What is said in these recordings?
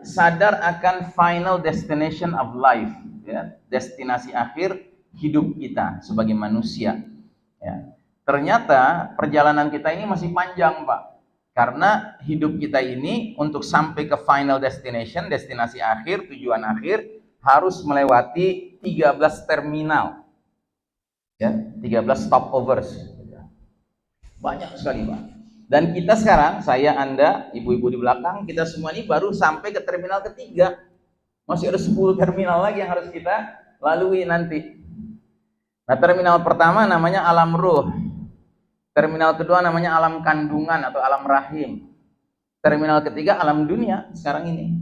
sadar akan final destination of life, ya, destinasi akhir hidup kita sebagai manusia. Ya. Ternyata perjalanan kita ini masih panjang, Pak. Karena hidup kita ini untuk sampai ke final destination, destinasi akhir, tujuan akhir, harus melewati 13 terminal. Ya, 13 stopovers. Banyak sekali, Pak. Dan kita sekarang, saya, Anda, ibu-ibu di belakang, kita semua ini baru sampai ke terminal ketiga. Masih ada 10 terminal lagi yang harus kita lalui nanti. Nah, terminal pertama namanya alam ruh. Terminal kedua namanya alam kandungan atau alam rahim. Terminal ketiga alam dunia sekarang ini.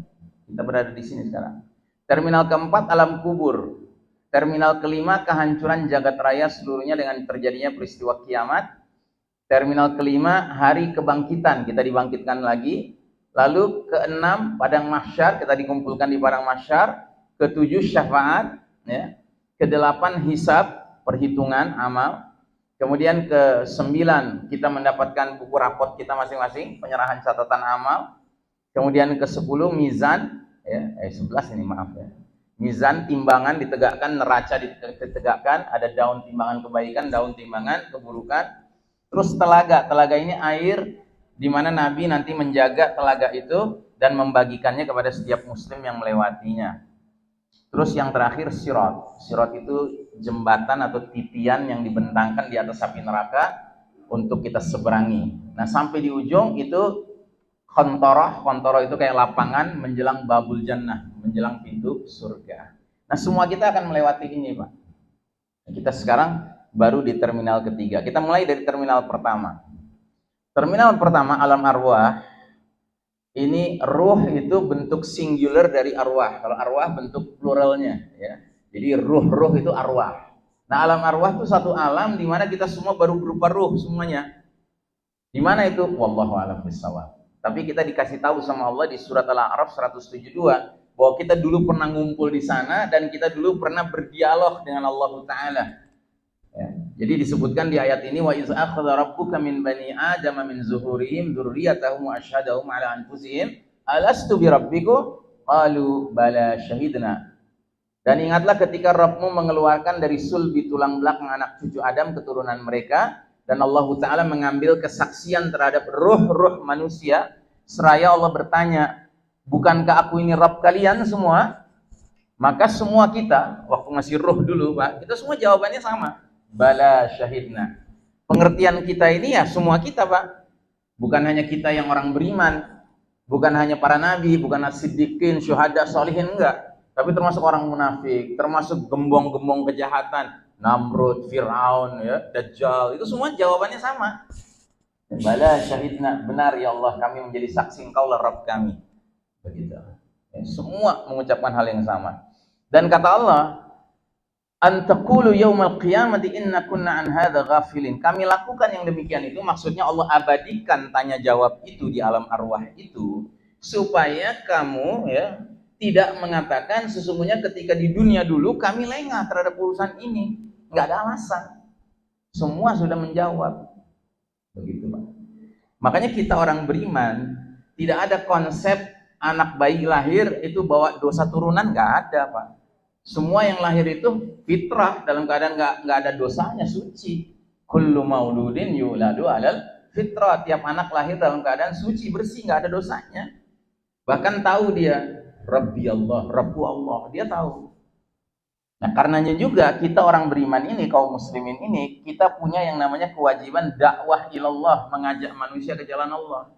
Kita berada di sini sekarang. Terminal keempat alam kubur. Terminal kelima kehancuran jagat raya seluruhnya dengan terjadinya peristiwa kiamat. Terminal kelima hari kebangkitan, kita dibangkitkan lagi. Lalu keenam padang mahsyar, kita dikumpulkan di padang mahsyar. Ketujuh syafaat, ya. Kedelapan hisab, perhitungan amal. Kemudian ke-9 kita mendapatkan buku rapot kita masing-masing, penyerahan catatan amal. Kemudian ke-10 mizan, ya, 11 ini maaf ya. Mizan, timbangan ditegakkan, neraca ditegakkan, ada daun timbangan kebaikan, daun timbangan keburukan. Terus telaga, telaga ini air di mana Nabi nanti menjaga telaga itu dan membagikannya kepada setiap muslim yang melewatinya. Terus yang terakhir sirat. Sirat itu jembatan atau titian yang dibentangkan di atas api neraka untuk kita seberangi. Nah, sampai di ujung itu kontoroh. Kontoroh itu kayak lapangan menjelang babul jannah, menjelang pintu surga. Nah, semua kita akan melewati ini, Pak. Kita sekarang baru di terminal ketiga. Kita mulai dari terminal pertama. Terminal pertama alam arwah. Ini ruh itu bentuk singular dari arwah. Kalau arwah bentuk pluralnya, ya. Jadi ruh-ruh itu arwah. Nah, alam arwah itu satu alam di mana kita semua baru berupa ruh semuanya. Di mana itu? Wallahu a'lam bishawab. Tapi kita dikasih tahu sama Allah di surat Al-A'raf 172 bahwa kita dulu pernah ngumpul di sana dan kita dulu pernah berdialog dengan Allah Taala. Ya. Jadi disebutkan di ayat ini wa iz akhadha rabbuka min bani adama min zuhurihim dzurriyyatahum wa asyhadahum ala anfusihim alastu bi rabbikum qalu bala syahidna. Dan ingatlah ketika Rabbmu mengeluarkan dari sulbi tulang belakang anak cucu Adam keturunan mereka dan Allah Taala mengambil kesaksian terhadap ruh-ruh manusia seraya Allah bertanya, bukankah aku ini Rabb kalian semua? Maka semua kita waktu masih ruh dulu, Pak, kita semua jawabannya sama. Bala syahidna. Pengertian kita ini ya semua kita, Pak. Bukan hanya kita yang orang beriman, bukan hanya para nabi, bukan as-siddiqin, syuhada, sholihin, enggak. Tapi termasuk orang munafik, termasuk gembong-gembong kejahatan, Namrud, Fir'aun, ya, Dajjal, itu semua jawabannya sama. Bala syahidna, benar ya Allah, kami menjadi saksi Engkau lah Rabb kami. Begitu. Ya, semua mengucapkan hal yang sama. Dan kata Allah, antaqulu yaumal qiyamati inna kunna an hadza ghafilin. Kami lakukan yang demikian itu maksudnya Allah abadikan tanya jawab itu di alam arwah itu supaya kamu ya tidak mengatakan sesungguhnya ketika di dunia dulu kami lengah terhadap urusan ini. Enggak ada alasan. Semua sudah menjawab. Begitu, Pak. Makanya kita orang beriman tidak ada konsep anak bayi lahir itu bawa dosa turunan, enggak ada, Pak. Semua yang lahir itu fitrah dalam keadaan nggak ada dosanya, suci. Kullu mauludin yuladu alal fitrah. Tiap anak lahir dalam keadaan suci, bersih, nggak ada dosanya. Bahkan tahu dia, Rabbi Allah, Rabbu Allah, dia tahu. Nah, karenanya juga kita orang beriman ini, kaum muslimin ini, kita punya yang namanya kewajiban dakwah ilallah, mengajak manusia ke jalan Allah.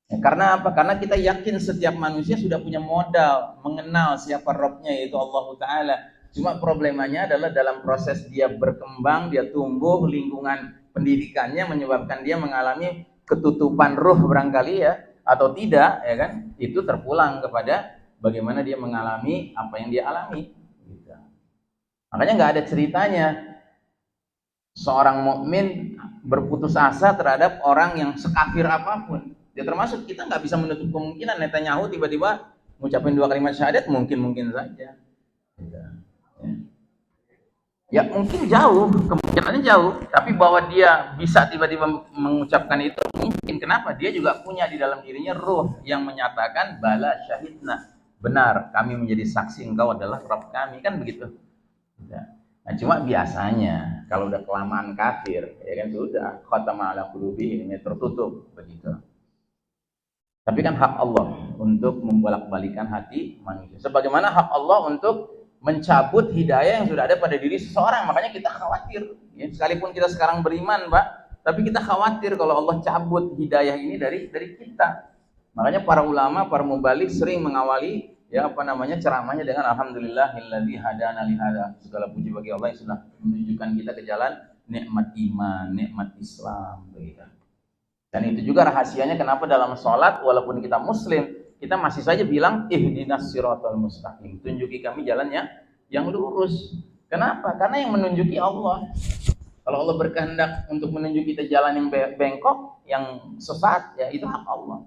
Ya, karena apa? Karena kita yakin setiap manusia sudah punya modal mengenal siapa Rabbnya, yaitu Allah Ta'ala. Cuma problemanya adalah dalam proses dia berkembang, dia tumbuh, lingkungan pendidikannya menyebabkan dia mengalami ketutupan ruh barangkali ya, atau tidak, ya kan? Itu terpulang kepada bagaimana dia mengalami apa yang dia alami. Gitu. Makanya nggak ada ceritanya seorang mukmin berputus asa terhadap orang yang sekafir apapun. Dia termasuk, kita nggak bisa menutup kemungkinan Netanyahu tiba-tiba ngucapin 2 kalimat syahadat, mungkin saja. Ya mungkin jauh, kemungkinannya jauh, tapi bahwa dia bisa tiba-tiba mengucapkan itu mungkin. Kenapa? Dia juga punya di dalam dirinya ruh yang menyatakan bala syahidna. Benar, kami menjadi saksi engkau adalah Rabb kami, kan begitu. Nah, cuma biasanya kalau udah kelamaan kafir, ya kan sudah khatama ala qulubihim, ini tertutup begitu. Tapi kan hak Allah untuk membolak-balikan hati manusia. Sebagaimana hak Allah untuk mencabut hidayah yang sudah ada pada diri seseorang. Makanya kita khawatir. Ya, sekalipun kita sekarang beriman, Mbak, tapi kita khawatir kalau Allah cabut hidayah ini dari kita. Makanya para ulama, para mubalik sering mengawali ceramahnya dengan alhamdulillahilladzi hadana li hada. Segala puji bagi Allah yang sudah menunjukkan kita ke jalan nikmat iman, nikmat Islam begitu. Dan itu juga rahasianya kenapa dalam sholat walaupun kita muslim, kita masih saja bilang ihdinas siratal mustaqim, tunjuki kami jalannya yang lurus. Kenapa? Karena yang menunjuki Allah. Kalau Allah berkehendak untuk menunjuki kita jalan yang bengkok, yang sesat, ya itu hak Allah.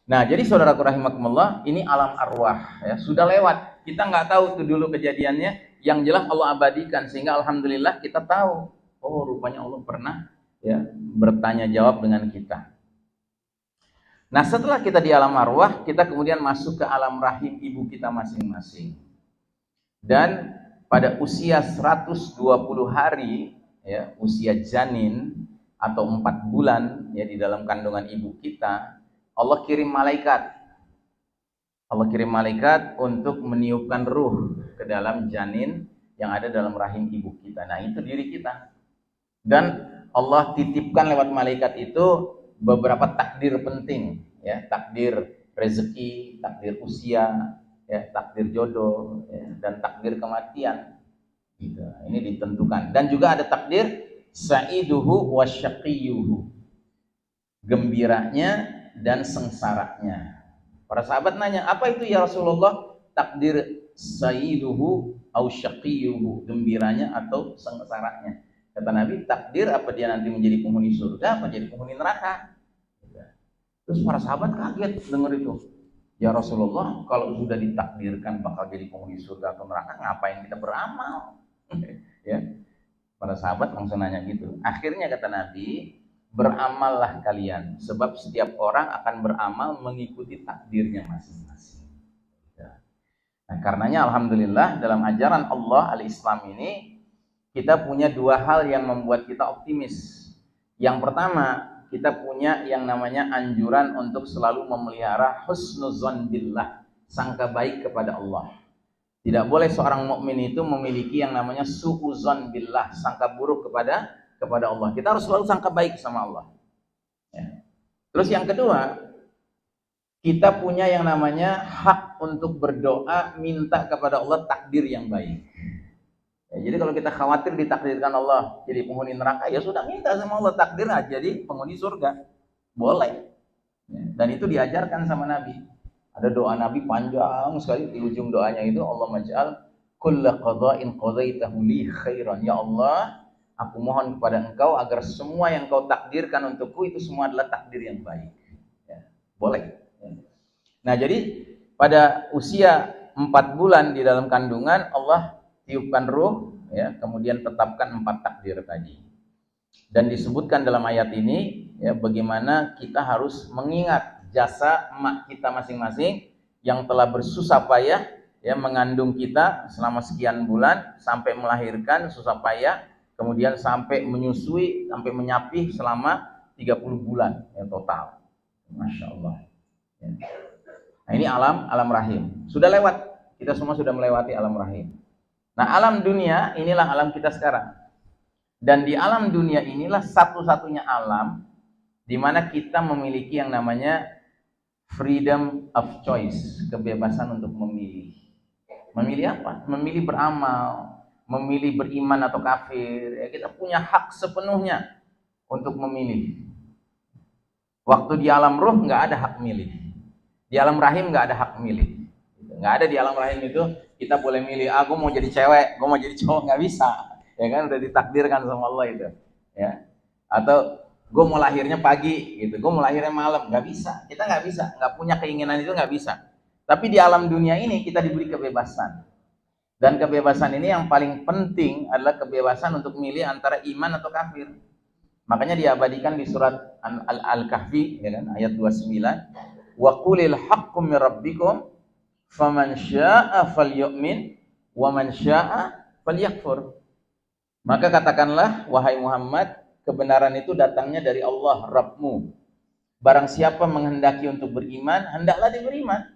Nah, jadi saudaraku rahimakumullah, ini alam arwah ya, sudah lewat. Kita nggak tahu tuh dulu kejadiannya, yang jelas Allah abadikan sehingga alhamdulillah kita tahu. Oh, rupanya Allah pernah ya bertanya jawab dengan kita. Nah, setelah kita di alam arwah, kita kemudian masuk ke alam rahim ibu kita masing-masing. Dan pada usia 120 hari ya, usia janin atau 4 bulan ya di dalam kandungan ibu kita, Allah kirim malaikat. Allah kirim malaikat untuk meniupkan ruh ke dalam janin yang ada dalam rahim ibu kita. Nah, itu diri kita. Dan Allah titipkan lewat malaikat itu beberapa takdir penting, ya, takdir rezeki, takdir usia, ya, takdir jodoh, ya, dan takdir kematian. Gitu. Ini ditentukan. Dan juga ada takdir sa'iduhu wa syaqiyuhu, gembiranya dan sengsaranya. Para sahabat nanya, apa itu ya Rasulullah? Takdir sa'iduhu au syaqiyuhu, gembiranya atau sengsaranya. Kata Nabi, takdir apa dia nanti menjadi penghuni surga, apa jadi penghuni neraka. Terus para sahabat kaget dengar itu. Ya Rasulullah, kalau sudah ditakdirkan bakal jadi penghuni surga atau neraka, ngapain kita beramal? Ya, para sahabat langsung nanya gitu. Akhirnya kata Nabi, beramallah kalian, sebab setiap orang akan beramal mengikuti takdirnya masing-masing. Nah, karenanya alhamdulillah dalam ajaran Allah al-Islam ini kita punya dua hal yang membuat kita optimis. Yang pertama, kita punya yang namanya anjuran untuk selalu memelihara husnuzon billah, sangka baik kepada Allah. Tidak boleh seorang mukmin itu memiliki yang namanya su'uzon billah, sangka buruk kepada Allah. Kita harus selalu sangka baik sama Allah. Ya. Terus yang kedua, kita punya yang namanya hak untuk berdoa, minta kepada Allah takdir yang baik. Ya, jadi kalau kita khawatir ditakdirkan Allah jadi penghuni neraka, ya sudah minta sama Allah takdir aja jadi penghuni surga. Boleh. Ya, dan itu diajarkan sama Nabi. Ada doa Nabi panjang sekali, di ujung doanya itu Allah maj'al kulla qada'in qadaitahu li khairan. Ya Allah, aku mohon kepada Engkau agar semua yang Kau takdirkan untukku itu semua adalah takdir yang baik. Ya, boleh. Ya. Nah, jadi pada usia 4 bulan di dalam kandungan Allah tiupkan ruh, ya, kemudian tetapkan 4 takdir tadi. Dan disebutkan dalam ayat ini, ya, bagaimana kita harus mengingat jasa emak kita masing-masing yang telah bersusah payah, ya, mengandung kita selama sekian bulan sampai melahirkan susah payah, kemudian sampai menyusui, sampai menyapih selama 30 bulan, ya, total. Masya Allah. Ya. Nah, ini alam rahim. Sudah lewat, kita semua sudah melewati alam rahim. Nah, alam dunia inilah alam kita sekarang. Dan di alam dunia inilah satu-satunya alam di mana kita memiliki yang namanya freedom of choice, kebebasan untuk memilih. Memilih apa? Memilih beramal, memilih beriman atau kafir. Ya, kita punya hak sepenuhnya untuk memilih. Waktu di alam ruh nggak ada hak milih. Di alam rahim nggak ada hak milih. Nggak ada di alam rahim itu kita boleh milih, aku mau jadi cewek, gue mau jadi cowok, nggak bisa, ya kan, udah ditakdirkan sama Allah itu, ya. Atau gue mau lahirnya pagi, gitu, gue mau lahirnya malam, nggak bisa, kita nggak bisa, nggak punya keinginan itu, nggak bisa. Tapi di alam dunia ini kita diberi kebebasan. Dan kebebasan ini yang paling penting adalah kebebasan untuk milih antara iman atau kafir. Makanya diabadikan di surat Al-Kahfi, ya kan, ayat 29. Wa qulil haqqu mir rabbikum faman syaa'a falyu'min wa man syaa'a falyakfur. Maka katakanlah, wahai Muhammad, kebenaran itu datangnya dari Allah Rabbmu. Barang siapa menghendaki untuk beriman, hendaklah dia beriman.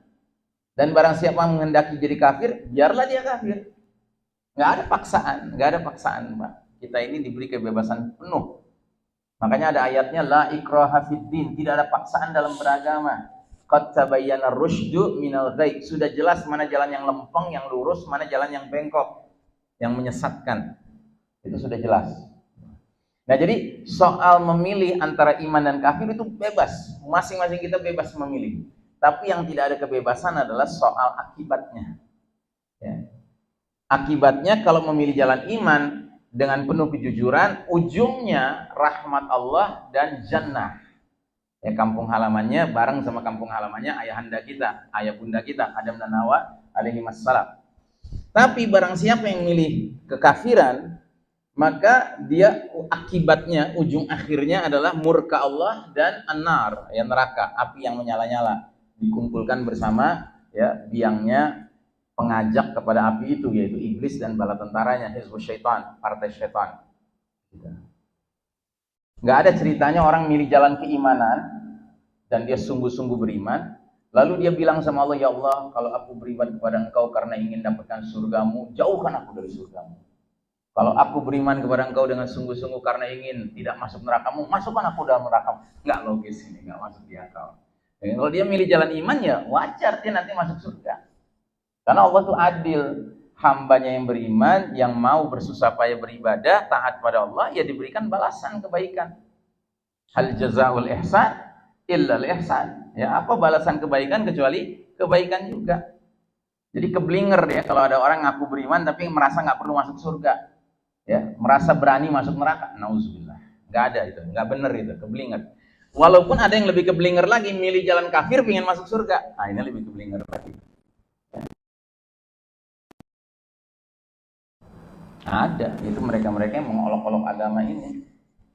Dan barang siapa menghendaki jadi kafir, biarlah dia kafir. Nggak ada paksaan, Pak. Kita ini diberi kebebasan penuh. Makanya ada ayatnya, la ikraha fiddin, tidak ada paksaan dalam beragama. Qad tabayyana rusydu minal ghayy. Sudah jelas mana jalan yang lempeng, yang lurus, mana jalan yang bengkok, yang menyesatkan. Itu sudah jelas. Nah, jadi soal memilih antara iman dan kafir itu bebas. Masing-masing kita bebas memilih. Tapi yang tidak ada kebebasan adalah soal akibatnya. Ya. Akibatnya kalau memilih jalan iman dengan penuh kejujuran, ujungnya rahmat Allah dan jannah. Ya, kampung halamannya bareng sama kampung halamannya ayahanda kita, ayah bunda kita, Adam dan Hawa alaihi wassalam. Tapi barang siapa yang milih kekafiran, maka dia akibatnya, ujung akhirnya adalah murka Allah dan an-nar, ya, neraka, api yang menyala-nyala, dikumpulkan bersama ya biangnya pengajak kepada api itu, yaitu iblis dan bala tentaranya, hizbus syaitan, partai syaitan. Nggak ada ceritanya orang milih jalan keimanan dan dia sungguh-sungguh beriman, lalu dia bilang sama Allah, ya Allah, kalau aku beriman kepada Engkau karena ingin dapatkan surgamu, jauhkan aku dari surgamu. Kalau aku beriman kepada Engkau dengan sungguh-sungguh karena ingin tidak masuk nerakamu, masukkan aku dalam nerakamu. Nggak logis ini, nggak masuk di akal. Ya, kalau dia milih jalan iman, ya wajar dia nanti masuk surga. Karena Allah itu adil. Hambanya yang beriman, yang mau bersusah payah beribadah, taat pada Allah, ya diberikan balasan kebaikan. Hal jazaul ihsan illa al-ihsan. Ya, apa balasan kebaikan kecuali kebaikan juga. Jadi keblinger ya kalau ada orang ngaku beriman tapi merasa nggak perlu masuk surga. Ya, merasa berani masuk neraka. Nauzubillah. Nggak ada itu, nggak benar itu, keblinger. Walaupun ada yang lebih keblinger lagi, milih jalan kafir pengen masuk surga. Nah, ini lebih keblinger lagi. Ada, itu mereka-mereka yang mengolok-olok agama ini,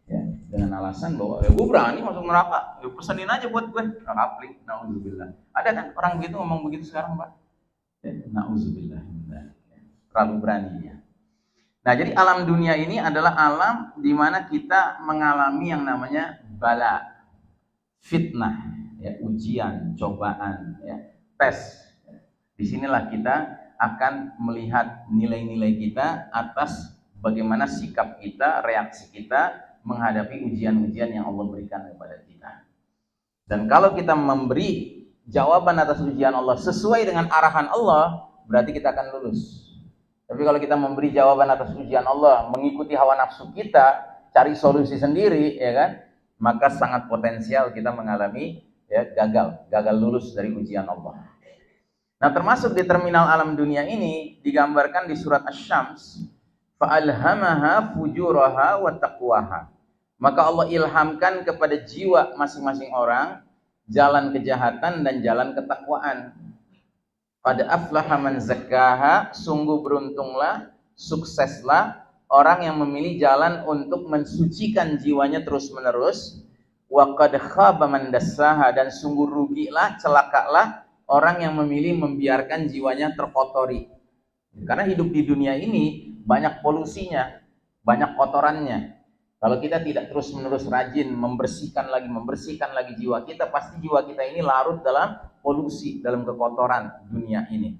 ya, dengan alasan bahwa ya, gue berani masuk neraka, ya, pesenin aja buat gue neraka. Nauzubillah. Ada kan orang begitu ngomong begitu sekarang, Pak? Ya, nauzubillah. Terlalu beraninya. Nah, jadi alam dunia ini adalah alam di mana kita mengalami yang namanya bala, fitnah, ya, ujian, cobaan, ya, tes. Disinilah kita akan melihat nilai-nilai kita atas bagaimana sikap kita, reaksi kita menghadapi ujian-ujian yang Allah berikan kepada kita. Dan kalau kita memberi jawaban atas ujian Allah sesuai dengan arahan Allah, berarti kita akan lulus. Tapi kalau kita memberi jawaban atas ujian Allah mengikuti hawa nafsu kita, cari solusi sendiri, ya kan, maka sangat potensial kita mengalami ya gagal lulus dari ujian Allah. Nah, termasuk di terminal alam dunia ini digambarkan di surat Asy-Syams, fa'alhamaha fujuraha wa taqwaha. Maka Allah ilhamkan kepada jiwa masing-masing orang jalan kejahatan dan jalan ketakwaan. Pada aflaha man zakkaha, sungguh beruntunglah, sukseslah orang yang memilih jalan untuk mensucikan jiwanya terus-menerus. Wa qad khaba man dassaha, dan sungguh rugilah, celakalah orang yang memilih membiarkan jiwanya terkotori. Karena hidup di dunia ini banyak polusinya, banyak kotorannya. Kalau kita tidak terus-menerus rajin membersihkan lagi jiwa kita, pasti jiwa kita ini larut dalam polusi, dalam kekotoran dunia ini.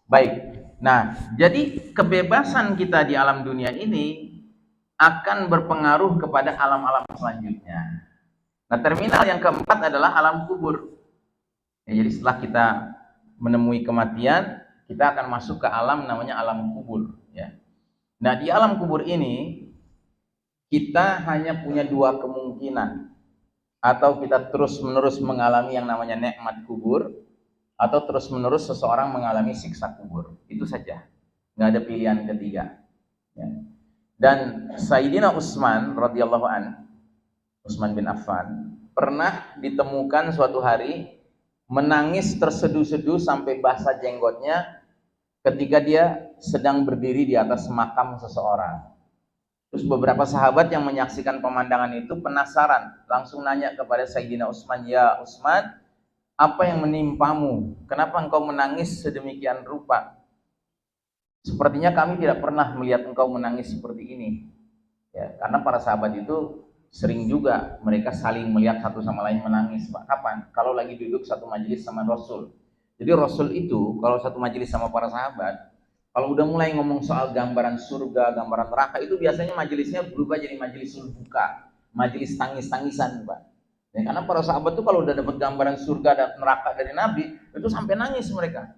Baik. Nah, jadi kebebasan kita di alam dunia ini akan berpengaruh kepada alam-alam selanjutnya. Nah, terminal yang keempat adalah alam kubur. Ya, jadi setelah kita menemui kematian, kita akan masuk ke alam namanya alam kubur. Ya. Nah, di alam kubur ini kita hanya punya dua kemungkinan. Atau kita terus-menerus mengalami yang namanya nikmat kubur, atau terus-menerus seseorang mengalami siksa kubur. Itu saja. Nggak ada pilihan ketiga. Ya. Dan Sayyidina Utsman radhiyallahu an, Utsman bin Affan, pernah ditemukan suatu hari menangis terseduh-seduh sampai basah jenggotnya ketika dia sedang berdiri di atas makam seseorang. Terus beberapa sahabat yang menyaksikan pemandangan itu penasaran, langsung nanya kepada Sayyidina Utsman, "Ya Utsman, apa yang menimpamu? Kenapa engkau menangis sedemikian rupa? Sepertinya kami tidak pernah melihat engkau menangis seperti ini." Ya, karena para sahabat itu sering juga mereka saling melihat satu sama lain menangis. Pak, kapan? Kalau lagi duduk satu majelis sama Rasul. Jadi Rasul itu kalau satu majelis sama para sahabat, kalau udah mulai ngomong soal gambaran surga, gambaran neraka, itu biasanya majelisnya berubah jadi majelis buka, majelis tangis-tangisan, Pak. Ya, karena para sahabat tuh kalau udah dapat gambaran surga dan neraka dari Nabi, itu sampai nangis mereka.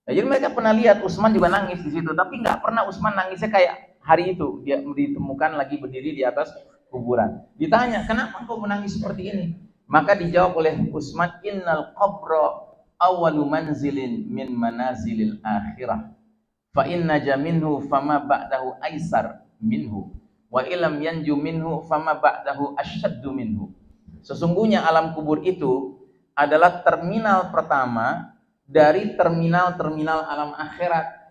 Nah, jadi mereka pernah lihat Utsman juga nangis di situ, tapi nggak pernah Utsman nangisnya kayak hari itu dia ditemukan lagi berdiri di atas kuburan. Ditanya, "Kenapa engkau menangis seperti ini?" Maka dijawab oleh Utsman, "Innal qabra awwalu manzilin min manazilil akhirah. Fa inna jaminhu fama ba'dahu aisar minhu. Wa ilam yanju minhu fama ba'dahu asyaddu minhu." Sesungguhnya alam kubur itu adalah terminal pertama dari terminal-terminal alam akhirat.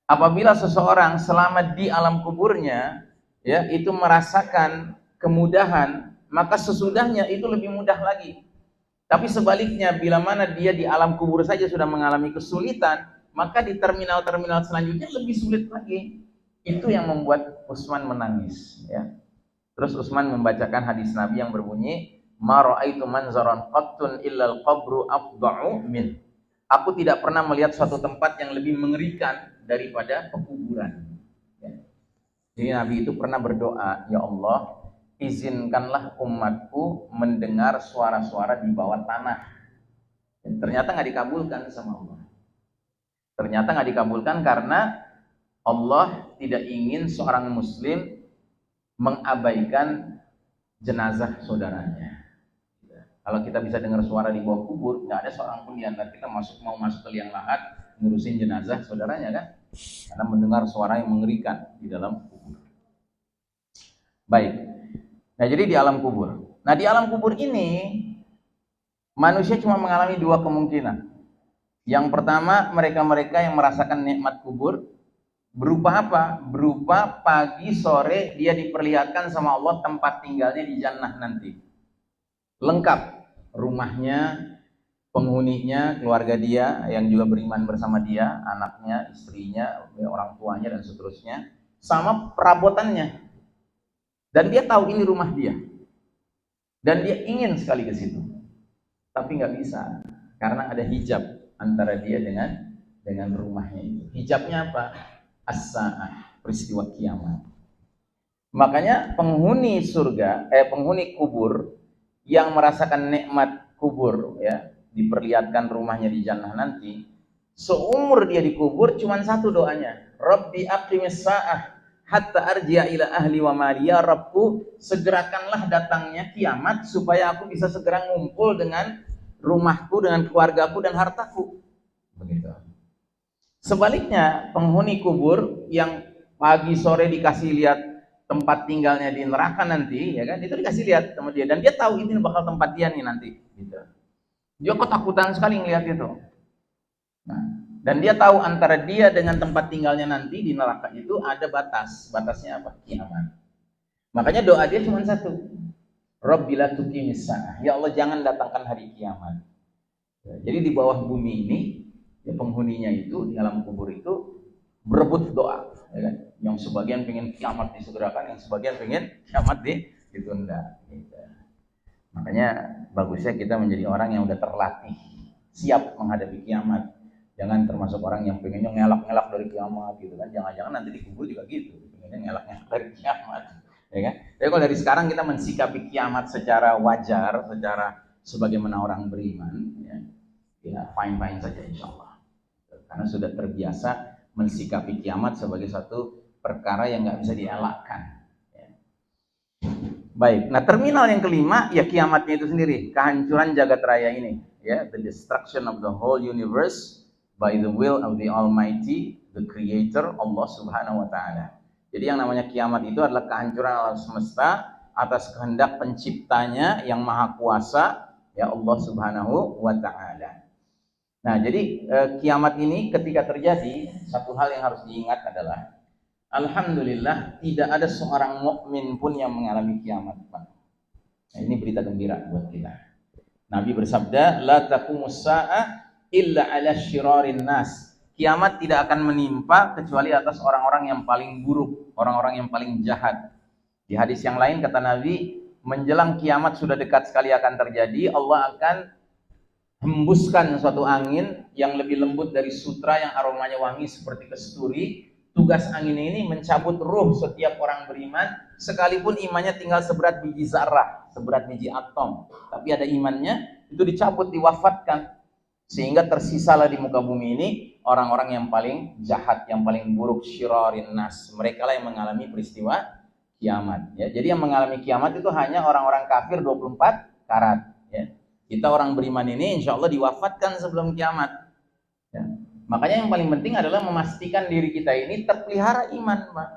Apabila seseorang selama di alam kuburnya ya itu merasakan kemudahan, maka sesudahnya itu lebih mudah lagi. Tapi sebaliknya, bila mana dia di alam kubur saja sudah mengalami kesulitan, maka di terminal-terminal selanjutnya lebih sulit lagi. Itu yang membuat Utsman menangis ya. Terus Utsman membacakan hadis Nabi yang berbunyi, "Ma ra'aitu manzaran qattun illal qabru afda'u min." Aku tidak pernah melihat suatu tempat yang lebih mengerikan daripada pekuburan. Jadi Nabi itu pernah berdoa, "Ya Allah, izinkanlah umatku mendengar suara-suara di bawah tanah." Dan ternyata nggak dikabulkan sama Allah. Ternyata nggak dikabulkan karena Allah tidak ingin seorang Muslim mengabaikan jenazah saudaranya. Kalau kita bisa dengar suara di bawah kubur, nggak ada seorang pun di antara kita mau masuk ke liang lahat ngurusin jenazah saudaranya kan? Karena mendengar suara yang mengerikan di dalam kubur. Baik. Nah, jadi di alam kubur. Nah, di alam kubur ini manusia cuma mengalami dua kemungkinan. Yang pertama, mereka-mereka yang merasakan nikmat kubur berupa apa? Berupa pagi sore dia diperlihatkan sama Allah tempat tinggalnya di jannah nanti. Lengkap rumahnya, penghuninya, keluarga dia yang juga beriman bersama dia, anaknya, istrinya, orang tuanya dan seterusnya, sama perabotannya. Dan dia tahu ini rumah dia. Dan dia ingin sekali ke situ. Tapi nggak bisa karena ada hijab antara dia dengan rumahnya itu. Hijabnya apa? As-sa'ah, peristiwa kiamat. Makanya penghuni surga, penghuni kubur yang merasakan nikmat kubur ya, diperlihatkan rumahnya di jannah nanti, seumur dia dikubur cuma satu doanya, Rabbi aqimis sa'ah hatta arji'a ila ahli wa mali. Ya Rabbku, segerakanlah datangnya kiamat supaya aku bisa segera ngumpul dengan rumahku, dengan keluargaku dan hartaku. Begitu. Sebaliknya, penghuni kubur yang pagi sore dikasih lihat tempat tinggalnya di neraka nanti, ya kan? Itu dikasih lihat sama dia dan dia tahu ini bakal tempat dia nih nanti, gitu. Dia ketakutan sekali ngelihat itu. Nah, dan dia tahu antara dia dengan tempat tinggalnya nanti di neraka itu ada batas. Batasnya apa? Kiamat. Makanya doa dia cuma satu. Rabbila tuqimis sa'ah. Ya Allah, jangan datangkan hari kiamat. Ya, jadi di bawah bumi ini, ya, penghuninya itu di alam kubur itu berebut doa, ya kan? Yang sebagian pengen kiamat disegerakan, yang sebagian pengen kiamat ditunda. Gitu. Makanya bagusnya kita menjadi orang yang udah terlatih, siap menghadapi kiamat. Jangan termasuk orang yang pengennya ngelak-ngelak dari kiamat gitu kan. Jangan-jangan nanti dikubur juga gitu, pengennya ngelak-ngelak dari kiamat, ya kan? Tapi kalau dari sekarang kita mensikapi kiamat secara wajar, secara sebagaimana orang beriman, ya fine-fine saja insyaallah. Karena sudah terbiasa mensikapi kiamat sebagai satu perkara yang nggak bisa dielakkan. Ya. Baik, nah terminal yang kelima ya kiamatnya itu sendiri, kehancuran jagat raya ini, ya, the destruction of the whole universe by the will of the Almighty, the Creator, Allah Subhanahu wa Ta'ala. Jadi yang namanya kiamat itu adalah kehancuran alam semesta atas kehendak penciptanya yang maha kuasa, ya Allah Subhanahu wa Ta'ala. Nah, jadi kiamat ini ketika terjadi, satu hal yang harus diingat adalah alhamdulillah tidak ada seorang mukmin pun yang mengalami kiamat, Pak. Nah, ini berita gembira buat kita. Nabi bersabda, la taqumus sa'a illa 'ala syirarin nas. Kiamat tidak akan menimpa kecuali atas orang-orang yang paling buruk, orang-orang yang paling jahat. Di hadis yang lain kata Nabi, menjelang kiamat sudah dekat sekali akan terjadi, Allah akan hembuskan suatu angin yang lebih lembut dari sutra yang aromanya wangi seperti kesturi. Tugas angin ini mencabut ruh setiap orang beriman, sekalipun imannya tinggal seberat biji zarah, seberat biji atom, tapi ada imannya, itu dicabut, diwafatkan, sehingga tersisalah di muka bumi ini orang-orang yang paling jahat, yang paling buruk, syirarin nas. Mereka lah yang mengalami peristiwa kiamat. Ya, jadi yang mengalami kiamat itu hanya orang-orang kafir 24 karat. Ya. Kita orang beriman ini insya Allah diwafatkan sebelum kiamat. Ya. Makanya yang paling penting adalah memastikan diri kita ini terpelihara iman, Pak.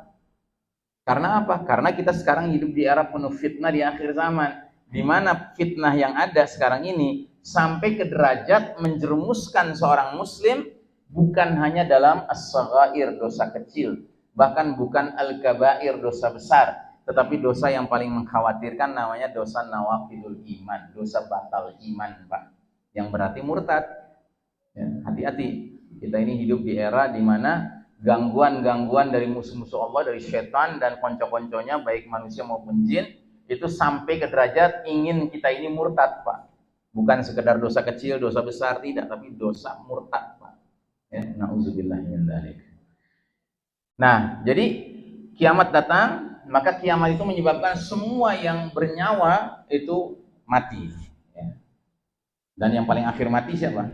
Karena apa? Karena kita sekarang hidup di era penuh fitnah di akhir zaman, di mana fitnah yang ada sekarang ini sampai ke derajat menjerumuskan seorang muslim bukan hanya dalam as-saghair, dosa kecil, bahkan bukan al-kabair, dosa besar, tetapi dosa yang paling mengkhawatirkan namanya dosa nawaqidul iman, dosa batal iman, Pak, yang berarti murtad. Ya, hati-hati, kita ini hidup di era di mana gangguan-gangguan dari musuh-musuh Allah, dari setan dan konco-konconya, baik manusia maupun jin, itu sampai ke derajat ingin kita ini murtad, Pak. Bukan sekedar dosa kecil, dosa besar, tidak, tapi dosa murtad, Pak. Ya, na'udzubillah min dzalik. Nah, jadi kiamat datang, maka kiamat itu menyebabkan semua yang bernyawa itu mati. Ya. Dan yang paling akhir mati siapa?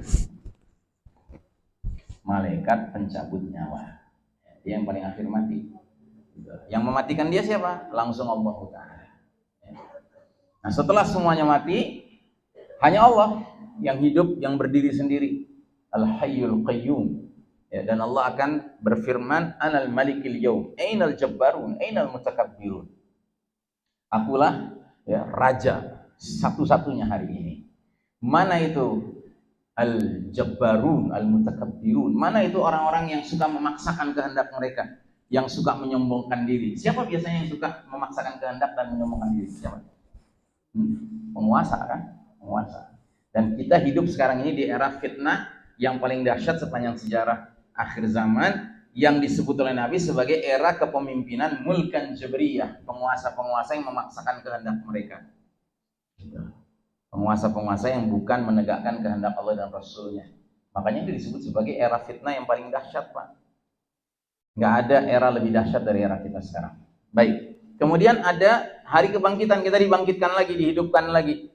Malaikat pencabut nyawa. Dia yang paling akhir mati. Yang mematikan dia siapa? Langsung Allah Ta'ala. Nah, setelah semuanya mati, hanya Allah yang hidup, yang berdiri sendiri. Al-Hayyul Qayyum. Ya, dan Allah akan berfirman, Anal Malikil Yawm, Ainal Jabbarun, Ainal Mutakabbirun. Akulah ya, raja satu-satunya hari ini. Mana itu Al-Jabbarun, Al-Mutakabbirun? Mana itu orang-orang yang suka memaksakan kehendak mereka, yang suka menyombongkan diri? Siapa biasanya yang suka memaksakan kehendak dan menyombongkan diri? Siapa? Penguasa kan? Penguasa. Dan kita hidup sekarang ini di era fitnah yang paling dahsyat sepanjang sejarah akhir zaman, yang disebut oleh Nabi sebagai era kepemimpinan mulkan jabriyah, penguasa-penguasa yang memaksakan kehendak mereka. Penguasa-penguasa yang bukan menegakkan kehendak Allah dan Rasulnya. Makanya itu disebut sebagai era fitnah yang paling dahsyat, Pak. Nggak ada era lebih dahsyat dari era kita sekarang. Baik. Kemudian ada hari kebangkitan, kita dibangkitkan lagi, dihidupkan lagi.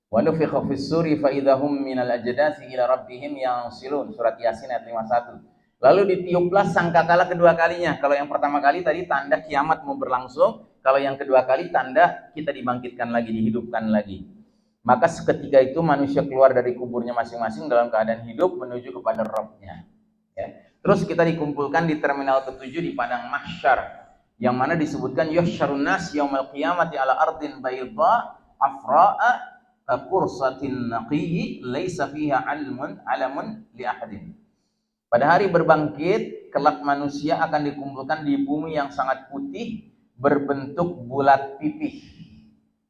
Wa nufikha fis suri fa idahum minal ajdasi ila rabbihim yansilun. Surat Yasin ayat 51. Lalu ditiuplah sangkakala kedua kalinya. Kalau yang pertama kali tadi tanda kiamat mau berlangsung, kalau yang kedua kali tanda kita dibangkitkan lagi, dihidupkan lagi. Maka seketika itu manusia keluar dari kuburnya masing-masing dalam keadaan hidup menuju kepada Rabb-nya. Ya. Terus kita dikumpulkan di terminal ke-7 di padang mahsyar, yang mana disebutkan yuhsyarun nas yaumal qiyamati ala ardin bayda afra'a qursatin naqiyyi laisa fiha alamun li ahadin. Pada hari berbangkit, kelak manusia akan dikumpulkan di bumi yang sangat putih berbentuk bulat pipih.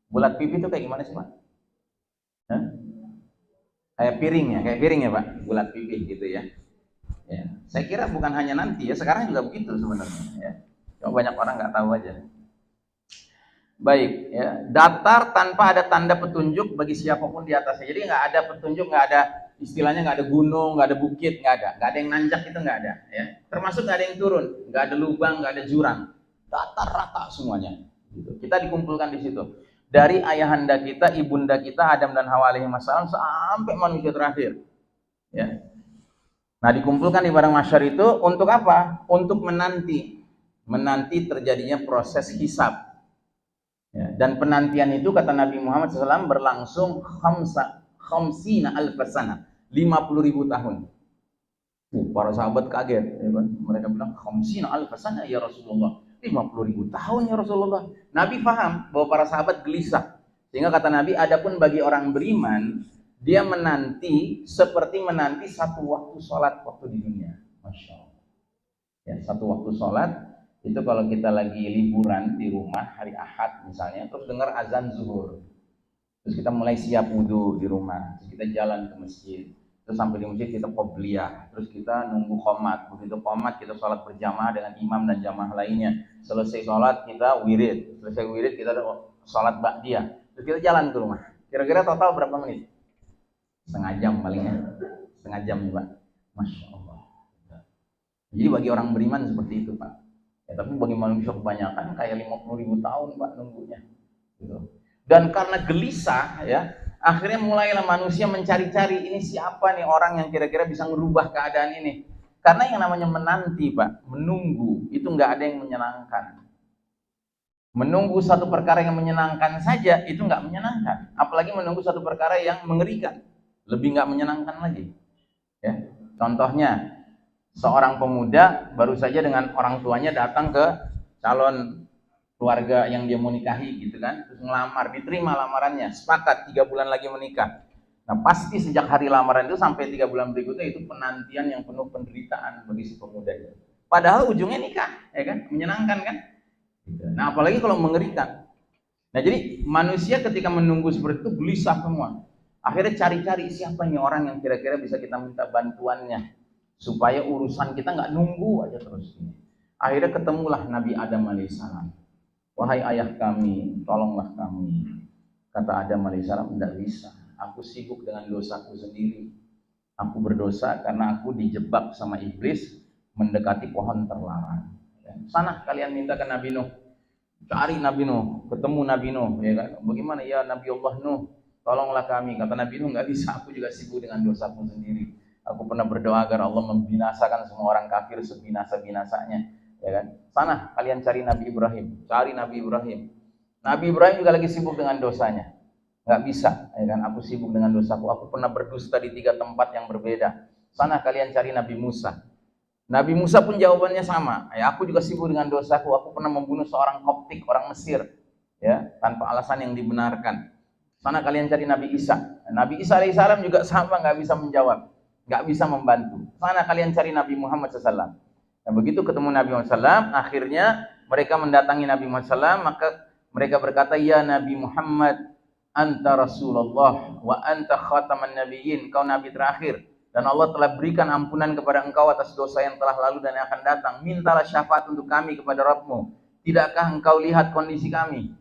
Bulat pipih itu kayak gimana sih, Pak? Hah? Kayak piring ya Pak, bulat pipih gitu ya. Ya. Saya kira bukan hanya nanti ya, sekarang juga begitu sebenarnya. Ya. Cuma banyak orang nggak tahu aja. Baik, ya. Datar tanpa ada tanda petunjuk bagi siapapun di atasnya. Jadi nggak ada petunjuk, nggak ada istilahnya, nggak ada gunung, nggak ada bukit, nggak ada yang nanjak, itu nggak ada. Ya. Termasuk nggak ada yang turun, nggak ada lubang, nggak ada jurang, datar rata semuanya. Gitu. Kita dikumpulkan di situ. Dari ayahanda kita, ibunda kita Adam dan Hawa alaihi wassalam sampai manusia terakhir. Ya. Nah, dikumpulkan di padang mahsyar itu untuk apa? Untuk menanti terjadinya proses hisab. Ya. Dan penantian itu kata Nabi Muhammad SAW berlangsung khamsina alfasana, 50.000 tahun. Para sahabat kaget. Ya, mereka bilang khamsina alfasana ya Rasulullah. 50.000 tahun ya Rasulullah. Nabi paham bahwa para sahabat gelisah. Sehingga kata Nabi, adapun bagi orang beriman, dia menanti seperti menanti satu waktu sholat waktu di dunia. Masya Allah. Ya, satu waktu sholat itu kalau kita lagi liburan di rumah hari Ahad misalnya, terus dengar azan zuhur, terus kita mulai siap wudhu di rumah, terus kita jalan ke masjid, terus sampai di masjid kita qobliyah, terus kita nunggu qomat, begitu qomat kita sholat berjamaah dengan imam dan jamaah lainnya, selesai sholat kita wirid, selesai wirid kita sholat ba'diyah, terus kita jalan ke rumah. Kira-kira total berapa menit? Setengah jam palingnya, setengah jam nih Pak. Masya Allah. Jadi bagi orang beriman seperti itu Pak. Ya, tapi bagi manusia kebanyakan kayak 50.000 tahun Pak nunggunya. Gitu. Dan karena gelisah ya, akhirnya mulailah manusia mencari-cari ini siapa nih orang yang kira-kira bisa merubah keadaan ini. Karena yang namanya menanti Pak, menunggu itu nggak ada yang menyenangkan. Menunggu satu perkara yang menyenangkan saja itu nggak menyenangkan, apalagi menunggu satu perkara yang mengerikan, lebih nggak menyenangkan lagi. Ya, contohnya seorang pemuda baru saja dengan orang tuanya datang ke calon keluarga yang dia mau nikahi gitu kan, terus ngelamar, diterima lamarannya, sepakat 3 bulan lagi menikah. Nah pasti sejak hari lamaran itu sampai 3 bulan berikutnya itu penantian yang penuh penderitaan bagi si pemuda itu. Padahal ujungnya nikah, ya kan, menyenangkan kan? Nah apalagi kalau mengerikan. Nah jadi manusia ketika menunggu seperti itu gelisah semua. Akhirnya cari-cari siapa nih orang yang kira-kira bisa kita minta bantuannya supaya urusan kita nggak nunggu aja terus. Akhirnya ketemulah Nabi Adam alaihissalam. Wahai ayah kami, tolonglah kami. Kata Adam alaihissalam, tidak bisa. Aku sibuk dengan dosaku sendiri. Aku berdosa karena aku dijebak sama iblis mendekati pohon terlarang. Sana kalian minta ke Nabi Nuh, cari Nabi Nuh, ketemu Nabi Nuh, ya kan? Bagaimana ya Nabi Allah Nuh, tolonglah kami. Kata Nabi Nuh, nggak bisa, aku juga sibuk dengan dosaku sendiri. Aku pernah berdoa agar Allah membinasakan semua orang kafir sebinasa-binasanya, ya kan? Sana kalian cari Nabi Ibrahim, cari Nabi Ibrahim. Nabi Ibrahim juga lagi sibuk dengan dosanya, nggak bisa, ya kan? Aku sibuk dengan dosaku. Aku pernah berdusta di 3 tempat yang berbeda. Sana kalian cari Nabi Musa. Nabi Musa pun jawabannya sama. Ya, aku juga sibuk dengan dosaku. Aku pernah membunuh seorang Koptik, orang Mesir, ya, tanpa alasan yang dibenarkan. Sana kalian cari Nabi Isa. Nabi Isa alaihissalam juga sama, nggak bisa menjawab, nggak bisa membantu. Sana kalian cari Nabi Muhammad SAW. Nah, begitu ketemu Nabi Muhammad SAW, akhirnya mereka mendatangi Nabi Muhammad SAW, maka mereka berkata, ya Nabi Muhammad, anta Rasulullah wa anta khataman nabiyyin, kau Nabi terakhir. Dan Allah telah berikan ampunan kepada engkau atas dosa yang telah lalu dan yang akan datang. Mintalah syafaat untuk kami kepada Rabb-Mu. Tidakkah engkau lihat kondisi kami?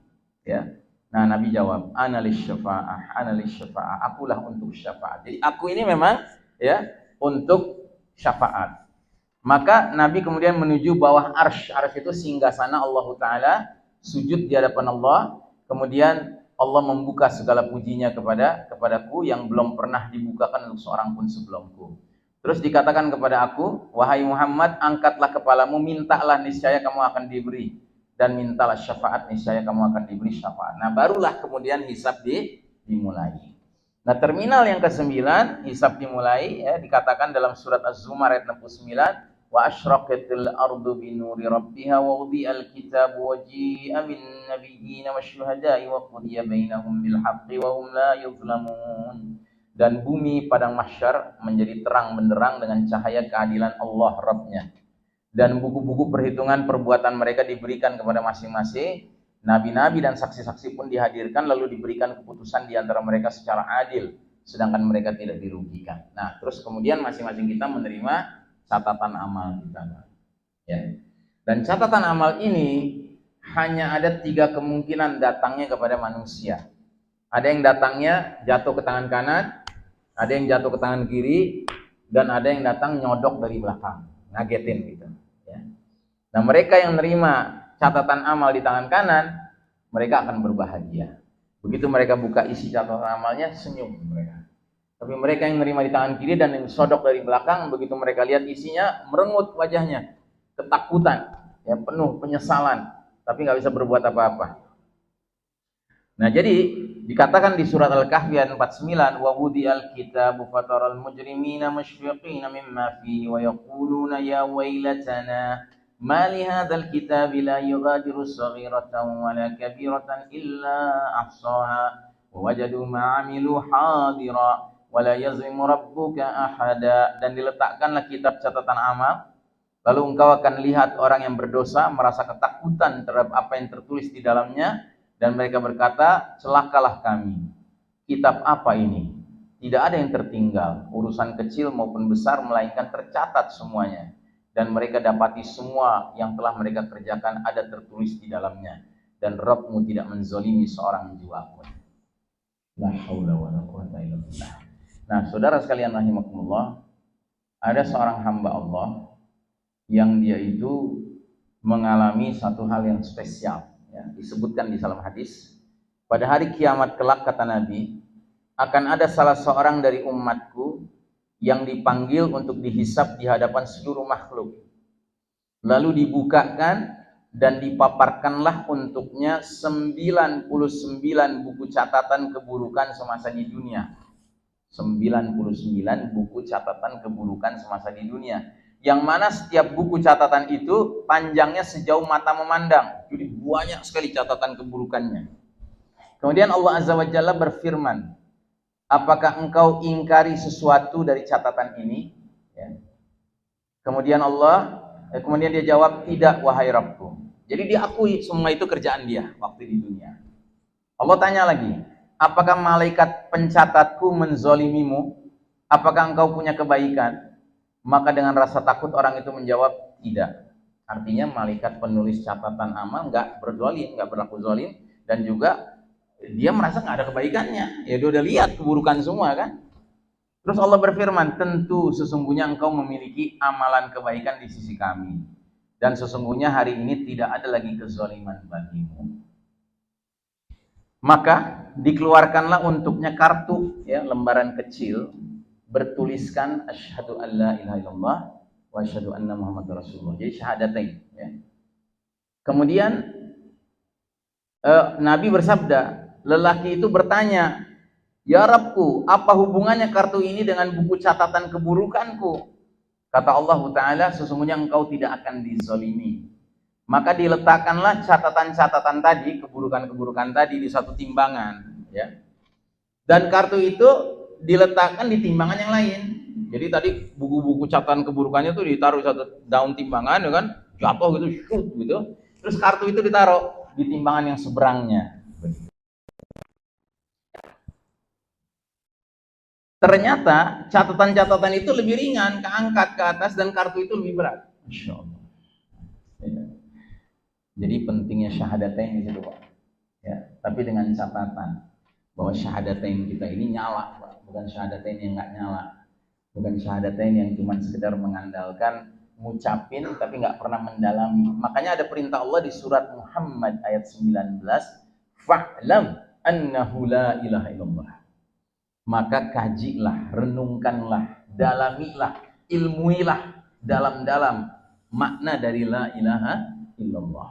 Ya. Nah, Nabi jawab, analis syafa'ah, analis syafa'ah. Akulah untuk syafaat. Jadi aku ini memang ya untuk syafaat. Maka Nabi kemudian menuju bawah arsy. Arsy itu singgasana Allah Ta'ala, sujud di hadapan Allah. Kemudian Allah membuka segala pujinya kepadaku yang belum pernah dibukakan untuk seorang pun sebelumku. Terus dikatakan kepada aku, wahai Muhammad, angkatlah kepalamu, mintalah niscaya kamu akan diberi, dan mintalah syafaat niscaya kamu akan diberi syafaat. Nah barulah kemudian hisab dimulai. Nah terminal yang ke-9 hisab dimulai ya, dikatakan dalam surat Az-Zumar ayat 69, wa asyraqatil ardu binuri rabbiha wa wudi'al kitabu wa ji'a bin nabiyyin wasyuhada'i wa qudiya bainahum bil haqqi wa hum la yuzlamun. Dan bumi padang mahsyar menjadi terang benderang dengan cahaya keadilan Allah Rabb-nya. Dan buku-buku perhitungan perbuatan mereka diberikan kepada masing-masing. Nabi-nabi dan saksi-saksi pun dihadirkan lalu diberikan keputusan di antara mereka secara adil, sedangkan mereka tidak dirugikan. Nah, terus kemudian masing-masing kita menerima catatan amal kita. Ya. Dan catatan amal ini hanya ada 3 kemungkinan datangnya kepada manusia. Ada yang datangnya jatuh ke tangan kanan, ada yang jatuh ke tangan kiri, dan ada yang datang nyodok dari belakang, ngagetin gitu. Ya. Nah mereka yang menerima catatan amal di tangan kanan, mereka akan berbahagia. Begitu mereka buka isi catatan amalnya, senyum mereka. Tapi mereka yang menerima di tangan kiri dan yang sodok dari belakang, begitu mereka lihat isinya, merengut wajahnya, ketakutan, ya penuh penyesalan, tapi nggak bisa berbuat apa-apa. Nah jadi dikatakan di surat Al-Kahfi ayat 49, wa wudi'al kitabu fataral mujrimina mushfiqina mimma fihi wa yaquluna ya wailatana ma li hadzal kitabi la yughadiru saghiratan wa la kabiratan illa ahsaha wajadu ma'amilu hadira wa la yazlimu rabbuka ahada. Dan diletakkanlah kitab catatan amal, lalu engkau akan lihat orang yang berdosa merasa ketakutan terhadap apa yang tertulis di dalamnya, dan mereka berkata, celakalah kami. Kitab apa ini? Tidak ada yang tertinggal, urusan kecil maupun besar, melainkan tercatat semuanya. Dan mereka dapati semua yang telah mereka kerjakan ada tertulis di dalamnya. Dan Rabbmu tidak menzolimi seorang jiwa pun. La haula wa la quwata illa billah. Nah, saudara sekalian rahimakumullah, ada seorang hamba Allah yang dia itu mengalami satu hal yang spesial, ya, disebutkan di dalam hadis. Pada hari kiamat kelak, kata Nabi, akan ada salah seorang dari umatku yang dipanggil untuk dihisab di hadapan seluruh makhluk. Lalu dibukakan dan dipaparkanlah untuknya 99 buku catatan keburukan semasa di dunia. 99 buku catatan keburukan semasa di dunia. Yang mana setiap buku catatan itu panjangnya sejauh mata memandang. Jadi banyak sekali catatan keburukannya. Kemudian Allah Azza wa Jalla berfirman, apakah engkau ingkari sesuatu dari catatan ini? Ya. Kemudian dia jawab, tidak wahai Rabbku. Jadi diakui semua itu kerjaan dia waktu di dunia. Allah tanya lagi, apakah malaikat pencatatku menzolimimu? Apakah engkau punya kebaikan? Maka dengan rasa takut orang itu menjawab, tidak. Artinya malaikat penulis catatan amal nggak berlaku zalim, dan juga dia merasa nggak ada kebaikannya. Ya dia udah lihat keburukan semua kan. Terus Allah berfirman, tentu sesungguhnya engkau memiliki amalan kebaikan di sisi kami, dan sesungguhnya hari ini tidak ada lagi kezaliman bagimu. Maka dikeluarkanlah untuknya kartu, ya, lembaran kecil bertuliskan asyhadu an la ilaha illallah wa asyhadu anna muhammadar rasulullah. Jadi syahadatain, ya. Kemudian Nabi bersabda, lelaki itu bertanya, ya Rabbku, apa hubungannya kartu ini dengan buku catatan keburukanku? Kata Allah Ta'ala, sesungguhnya engkau tidak akan dizalimi. Maka diletakkanlah catatan-catatan tadi, keburukan-keburukan tadi di satu timbangan, ya. Dan kartu itu diletakkan di timbangan yang lain. Jadi tadi buku-buku catatan keburukannya itu ditaruh satu daun timbangan, ya kan, jatuh gitu, shoot gitu. Terus kartu itu ditaruh di timbangan yang seberangnya. Ternyata catatan-catatan itu lebih ringan, keangkat ke atas, dan kartu itu lebih berat. Masya Allah. Ya. Jadi pentingnya syahadatain di situ, Pak. Ya, tapi dengan catatan bahwa syahadatain kita ini nyala, Pak. Bukan syahadatain yang nggak nyala, bukan syahadatain yang cuma sekedar mengandalkan ngucapin tapi nggak pernah mendalami. Makanya ada perintah Allah di surat Muhammad ayat 19, fa'lam annahu la ilaha illallah. Maka kajilah, renungkanlah, dalamilah, ilmuilah dalam-dalam makna dari la ilaha illallah.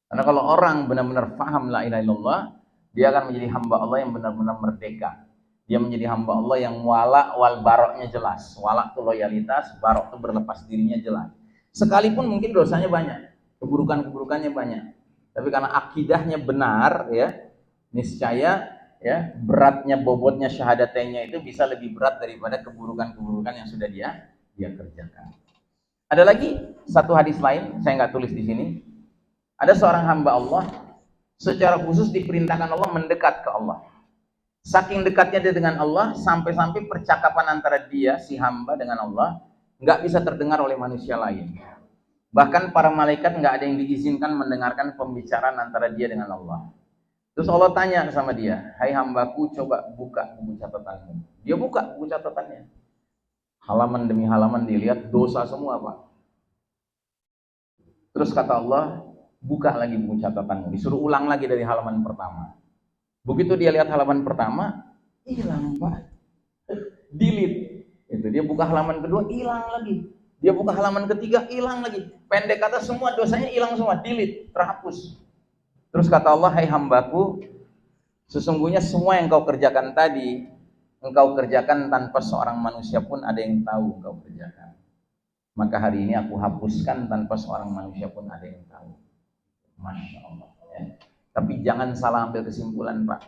Karena kalau orang benar-benar paham la ilaha illallah, dia akan menjadi hamba Allah yang benar-benar merdeka. Dia menjadi hamba Allah yang wala wal baroknya jelas. Wala itu loyalitas, barok itu berlepas dirinya jelas. Sekalipun mungkin dosanya banyak, keburukan-keburukannya banyak, tapi karena akidahnya benar, ya, niscaya, ya, beratnya, bobotnya syahadatannya itu bisa lebih berat daripada keburukan-keburukan yang sudah dia kerjakan. Ada lagi satu hadis lain, saya nggak tulis di sini. Ada seorang hamba Allah secara khusus diperintahkan Allah mendekat ke Allah. Saking dekatnya dia dengan Allah, sampai-sampai percakapan antara dia, si hamba, dengan Allah nggak bisa terdengar oleh manusia lain. Bahkan para malaikat nggak ada yang diizinkan mendengarkan pembicaraan antara dia dengan Allah. Terus Allah tanya sama dia, hai hambaku, coba buka buku catatanmu. Dia buka buku catatannya. Halaman demi halaman dilihat, dosa semua, Pak. Terus kata Allah, buka lagi buku catatanmu. Disuruh ulang lagi dari halaman pertama. Begitu dia lihat halaman pertama, hilang, Pak. Delete. Itu dia buka halaman kedua, hilang lagi. Dia buka halaman ketiga, hilang lagi. Pendek kata semua dosanya hilang semua, delete, terhapus. Terus kata Allah, hai hambaku, sesungguhnya semua yang kau kerjakan tadi, engkau kerjakan tanpa seorang manusia pun ada yang tahu engkau kerjakan. Maka hari ini aku hapuskan tanpa seorang manusia pun ada yang tahu. Masya Allah, ya. Tapi jangan salah ambil kesimpulan, Pak.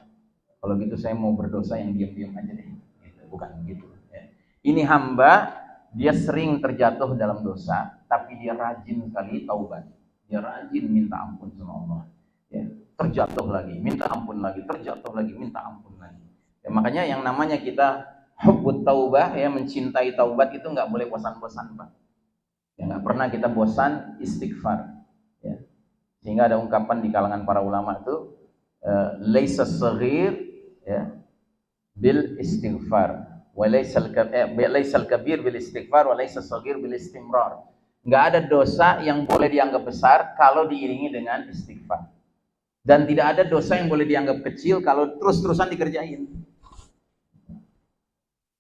Kalau gitu saya mau berdosa yang diam-diam aja deh. Gitu. Bukan gitu. Ya. Ini hamba, dia sering terjatuh dalam dosa, tapi dia rajin sekali taubat. Dia rajin minta ampun sama Allah. Ya. Terjatuh lagi, minta ampun lagi, terjatuh lagi, minta ampun lagi. Ya, makanya yang namanya kita hubbut taubah, ya, mencintai taubat itu nggak boleh bosan-bosan, Pak. Ya, nggak pernah kita bosan istighfar. Ya. Sehingga ada ungkapan di kalangan para ulama itu, laisa saghir, ya, bil istighfar, wa laisal kabir bil istighfar, wa laisa saghir bil istimrar. Nggak ada dosa yang boleh dianggap besar kalau diiringi dengan istighfar. Dan tidak ada dosa yang boleh dianggap kecil kalau terus-terusan dikerjain.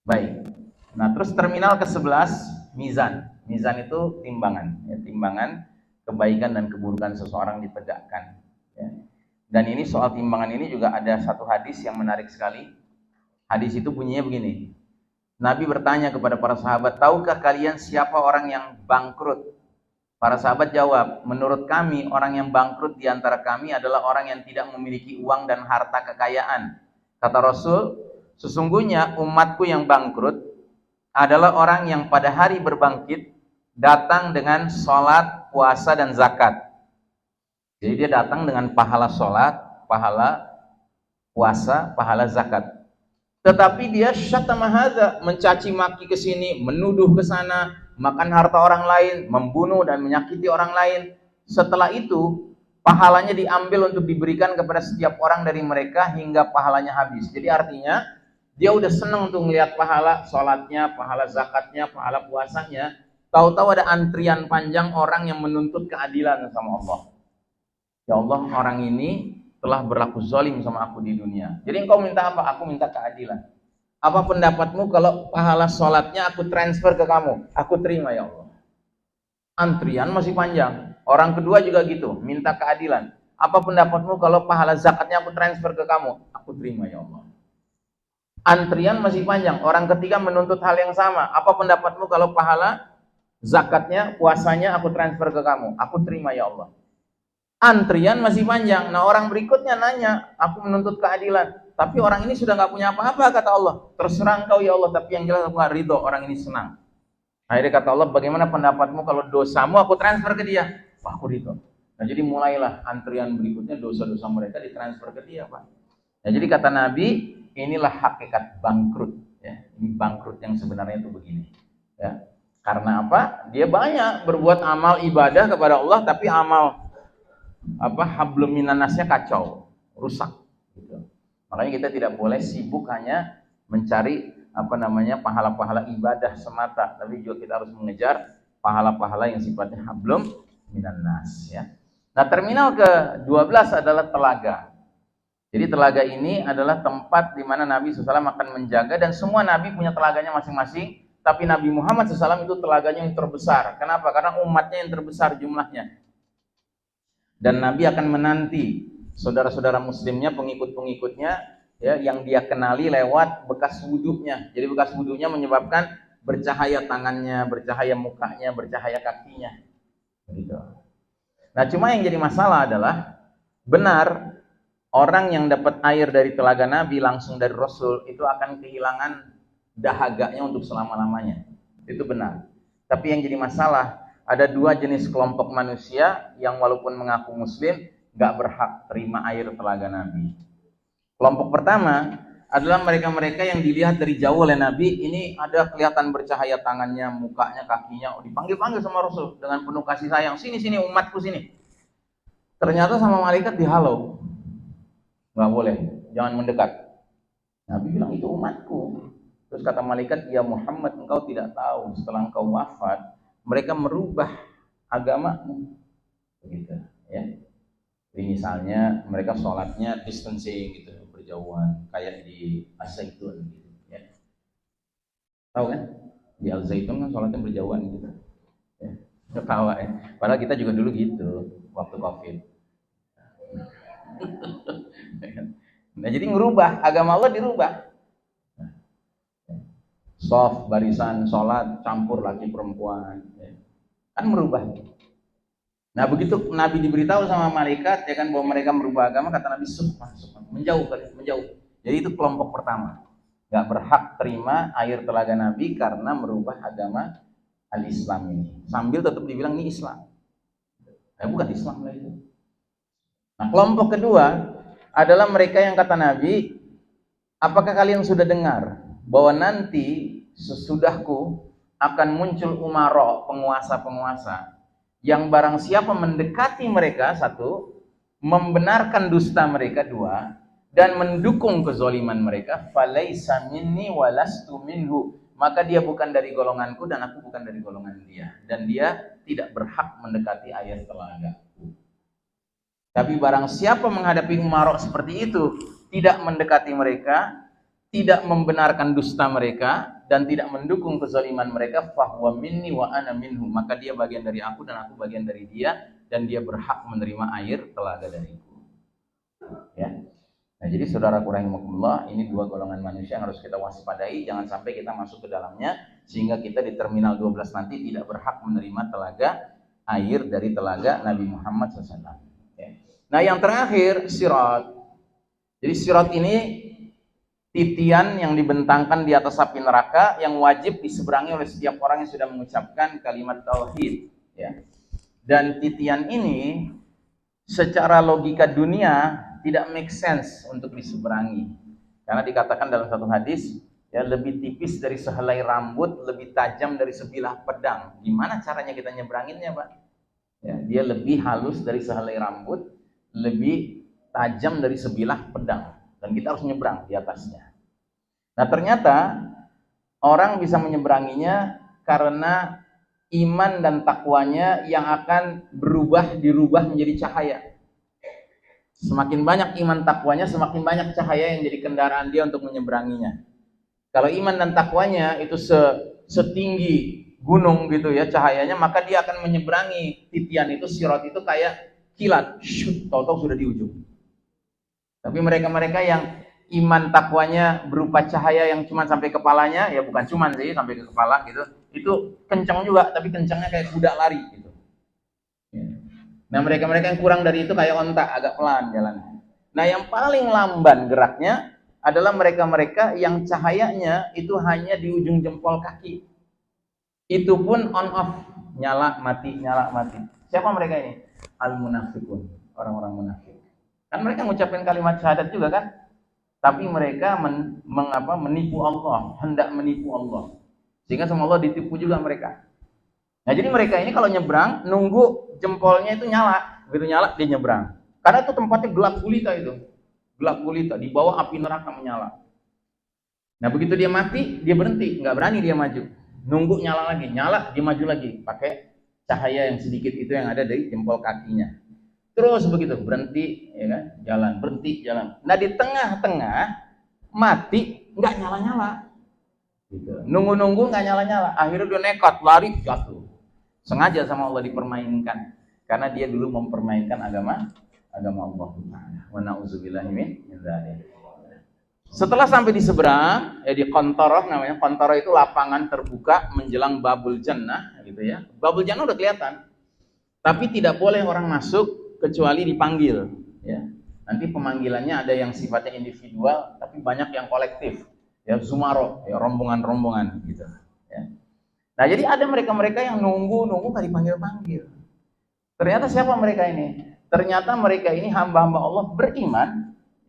Baik. Nah, terus terminal ke-11, mizan. Mizan itu timbangan, ya, timbangan kebaikan dan keburukan seseorang ditegakkan. Ya. Dan ini soal timbangan ini juga ada satu hadis yang menarik sekali. Hadis itu bunyinya begini. Nabi bertanya kepada para sahabat, tahukah kalian siapa orang yang bangkrut? Para sahabat jawab, menurut kami orang yang bangkrut di antara kami adalah orang yang tidak memiliki uang dan harta kekayaan. Kata Rasul, sesungguhnya umatku yang bangkrut adalah orang yang pada hari berbangkit datang dengan sholat, puasa, dan zakat. Jadi dia datang dengan pahala sholat, pahala puasa, pahala zakat. Tetapi dia syatama hadza, mencaci maki ke sini, menuduh ke sana, makan harta orang lain, membunuh dan menyakiti orang lain. Setelah itu, pahalanya diambil untuk diberikan kepada setiap orang dari mereka hingga pahalanya habis. Jadi artinya, dia udah senang untuk melihat pahala sholatnya, pahala zakatnya, pahala puasanya. Tahu-tahu ada antrian panjang orang yang menuntut keadilan sama Allah. Ya Allah, orang ini telah berlaku zalim sama aku di dunia. Jadi engkau minta apa? Aku minta keadilan. Apa pendapatmu kalau pahala sholatnya aku transfer ke kamu? Aku terima ya Allah. Antrian masih panjang. Orang kedua juga gitu, minta keadilan. Apa pendapatmu kalau pahala zakatnya aku transfer ke kamu? Aku terima ya Allah. Antrian masih panjang. Orang ketiga menuntut hal yang sama. Apa pendapatmu kalau pahala zakatnya, puasanya aku transfer ke kamu? Aku terima ya Allah. Antrian masih panjang. Nah, orang berikutnya nanya, aku menuntut keadilan. Tapi orang ini sudah nggak punya apa-apa, kata Allah. Terserah engkau ya Allah, tapi yang jelas aku nggak ridho, orang ini senang. Akhirnya kata Allah, bagaimana pendapatmu kalau dosamu aku transfer ke dia? Wah, aku ridho. Nah, jadi mulailah antrian berikutnya, dosa-dosa mereka ditransfer ke dia, Pak. Nah, jadi kata Nabi, inilah hakikat bangkrut. Ya. Ini bangkrut yang sebenarnya itu begini. Ya. Karena apa? Dia banyak berbuat amal ibadah kepada Allah, tapi amal hablum minannasnya kacau, rusak gitu. Makanya kita tidak boleh sibuk hanya mencari pahala-pahala ibadah semata, tapi juga kita harus mengejar pahala-pahala yang sifatnya hablum minannas, ya. Nah, terminal ke-12 adalah telaga. Jadi telaga ini adalah tempat di mana Nabi SAW akan menjaga, dan semua Nabi punya telaganya masing-masing, tapi Nabi Muhammad SAW itu telaganya yang terbesar. Kenapa? Karena umatnya yang terbesar jumlahnya. Dan Nabi akan menanti saudara-saudara muslimnya, pengikut-pengikutnya, ya, yang dia kenali lewat bekas wudhunya. Jadi bekas wudhunya menyebabkan bercahaya tangannya, bercahaya mukanya, bercahaya kakinya. Begitu. Nah, cuma yang jadi masalah adalah, benar, orang yang dapat air dari telaga Nabi langsung dari Rasul itu akan kehilangan dahaganya untuk selama-lamanya. Itu benar. Tapi yang jadi masalah, ada dua jenis kelompok manusia yang walaupun mengaku muslim gak berhak terima air telaga Nabi. Kelompok pertama adalah mereka-mereka yang dilihat dari jauh oleh Nabi, ini ada kelihatan bercahaya tangannya, mukanya, kakinya, dipanggil-panggil sama Rasul dengan penuh kasih sayang, sini umatku sini. Ternyata sama malaikat dihalau, gak boleh, jangan mendekat. Nabi bilang itu umatku. Terus kata malaikat, ya Muhammad, engkau tidak tahu setelah engkau wafat mereka merubah agamamu, begitu, ya. Jadi misalnya mereka sholatnya distancing gitu, berjauhan, kayak di Al-Zaitun gitu, ya. Tahu kan? Di Al-Zaitun kan sholatnya berjauhan gitu. Ya. Ketawa ya. Padahal kita juga dulu gitu waktu Covid. Nah, jadi ngerubah agama Allah, dirubah. Soft, barisan, sholat, campur laki perempuan, ya. Kan merubah. Nah, begitu Nabi diberitahu sama malaikat, ya kan, bahwa mereka merubah agama, kata Nabi, menjauh kalian, menjauh. Jadi itu kelompok pertama. Nggak berhak terima air telaga Nabi karena merubah agama al-Islam ini. Sambil tetap dibilang ini Islam. Bukan Islam lah itu. Nah, kelompok kedua adalah mereka yang kata Nabi, apakah kalian sudah dengar bahwa nanti sesudahku akan muncul umara, penguasa-penguasa, yang barang siapa mendekati mereka, satu, membenarkan dusta mereka, dua, dan mendukung kezaliman mereka, falaisa minni walastu minhu, maka dia bukan dari golonganku dan aku bukan dari golongan dia, dan dia tidak berhak mendekati air telaga. Tapi barang siapa menghadapi umara seperti itu, tidak mendekati mereka, tidak membenarkan dusta mereka, dan tidak mendukung kezaliman mereka, fahuwa minni wa ana minhu, maka dia bagian dari aku dan aku bagian dari dia, dan dia berhak menerima air telaga dariku. Ya. Nah, jadi saudaraku rahimakumullah, ini dua golongan manusia yang harus kita waspadai, jangan sampai kita masuk ke dalamnya sehingga kita di terminal 12 nanti tidak berhak menerima telaga air dari telaga Nabi Muhammad SAW. Ya. Nah, yang terakhir sirat. Jadi sirat ini titian yang dibentangkan di atas api neraka yang wajib diseberangi oleh setiap orang yang sudah mengucapkan kalimat tauhid, ya. Dan titian ini secara logika dunia tidak make sense untuk diseberangi. Karena dikatakan dalam satu hadis, ya, lebih tipis dari sehelai rambut, lebih tajam dari sebilah pedang. Gimana caranya kita nyebranginnya, Pak? Ya, dia lebih halus dari sehelai rambut, lebih tajam dari sebilah pedang. Dan kita harus nyebrang di atasnya. Nah, ternyata orang bisa menyeberanginya karena iman dan takwanya yang akan dirubah menjadi cahaya. Semakin banyak iman takwanya, semakin banyak cahaya yang jadi kendaraan dia untuk menyeberanginya. Kalau iman dan takwanya itu setinggi gunung gitu ya cahayanya, maka dia akan menyeberangi titian itu, sirat itu kayak kilat, tahu-tahu sudah di ujung. Tapi mereka-mereka yang iman takwanya berupa cahaya yang cuma sampai kepalanya, ya bukan cuma sih sampai ke kepala gitu, itu kencang juga, tapi kencangnya kayak kuda lari gitu. Nah, mereka-mereka yang kurang dari itu kayak onta, agak pelan jalannya. Nah, yang paling lamban geraknya adalah mereka-mereka yang cahayanya itu hanya di ujung jempol kaki. Itu pun on off, nyala mati, nyala mati. Siapa mereka ini? Al-munafiqun, orang-orang munafik. Kan mereka mengucapkan kalimat syahadat juga kan? Tapi mereka menipu Allah, hendak menipu Allah. Sehingga sama Allah ditipu juga mereka. Nah, jadi mereka ini kalau nyebrang, nunggu jempolnya itu nyala. Begitu nyala, dia nyebrang. Karena itu tempatnya gelap gulita itu. Gelap gulita, di bawah api neraka menyala. Nah, begitu dia mati, dia berhenti. Nggak berani dia maju. Nunggu nyala lagi, nyala, dia maju lagi. Pakai cahaya yang sedikit itu yang ada dari jempol kakinya. Terus begitu, berhenti, ya kan? Jalan, berhenti, jalan. Nah, di tengah-tengah, mati, nggak nyala-nyala. Gitu. Nunggu-nunggu nggak nyala-nyala. Akhirnya dia nekat, lari, jatuh. Sengaja sama Allah dipermainkan. Karena dia dulu mempermainkan agama Allah. Wa na'udzubillahi min dzalik. Setelah sampai di seberang, di Qantharah namanya. Qantharah itu lapangan terbuka menjelang Babul Jannah, gitu ya. Babul Jannah udah kelihatan. Tapi tidak boleh orang masuk kecuali dipanggil, ya. Nanti pemanggilannya ada yang sifatnya individual, tapi banyak yang kolektif, ya, zumaro, ya, rombongan-rombongan gitu, ya. Nah, jadi ada mereka-mereka yang nunggu nggak dipanggil-panggil. Ternyata siapa mereka ini? Ternyata mereka ini hamba-hamba Allah beriman,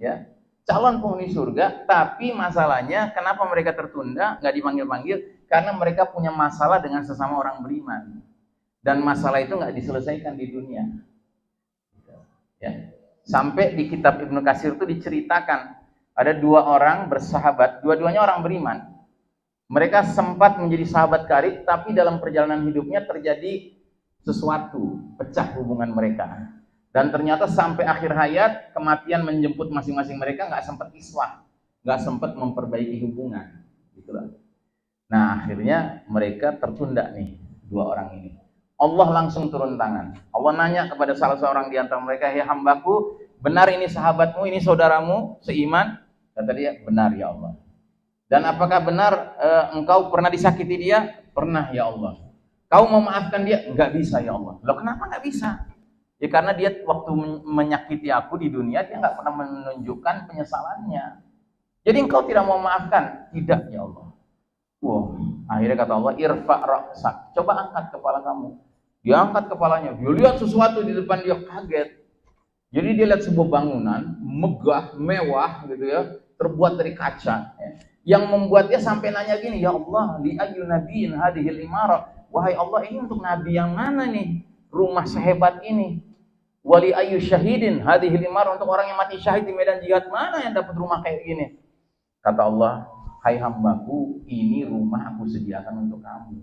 ya, calon penghuni surga, tapi masalahnya kenapa mereka tertunda, nggak dipanggil-panggil? Karena mereka punya masalah dengan sesama orang beriman. Dan masalah itu nggak diselesaikan di dunia. Ya. Sampai di kitab Ibnu Katsir itu diceritakan ada dua orang bersahabat, dua-duanya orang beriman. Mereka sempat menjadi sahabat karib, tapi dalam perjalanan hidupnya terjadi sesuatu, pecah hubungan mereka. Dan ternyata sampai akhir hayat, kematian menjemput masing-masing mereka, nggak sempat islah, nggak sempat memperbaiki hubungan. Gitulah. Nah, akhirnya mereka tertunda nih, dua orang ini. Allah langsung turun tangan. Allah nanya kepada salah seorang di antara mereka, "Hei hambaku, benar ini sahabatmu, ini saudaramu seiman?" Kata dia, "Benar ya Allah." "Dan apakah benar engkau pernah disakiti dia?" "Pernah ya Allah." "Kau mau maafkan dia?" "Enggak bisa ya Allah." "Loh, kenapa enggak bisa?" "Ya karena dia waktu menyakiti aku di dunia, dia enggak pernah menunjukkan penyesalannya. Jadi engkau tidak mau maafkan? Tidak ya Allah. Wah, akhirnya kata Allah, irfa ra'sak. Coba angkat kepala kamu. Dia angkat kepalanya. Dia lihat sesuatu di depan dia, kaget. Jadi dia lihat sebuah bangunan megah, mewah gitu ya, terbuat dari kaca. Ya. Yang membuatnya sampai nanya gini, ya Allah, li ayyul nabiyyin hadhil imarah. Wahai Allah, ini untuk nabi yang mana nih? Rumah sehebat ini. Wali ayyu syahidin hadhil imarah, untuk orang yang mati syahid di medan jihad, mana yang dapat rumah kayak gini? Kata Allah, hai hambaku, ini rumah aku sediakan untuk kamu.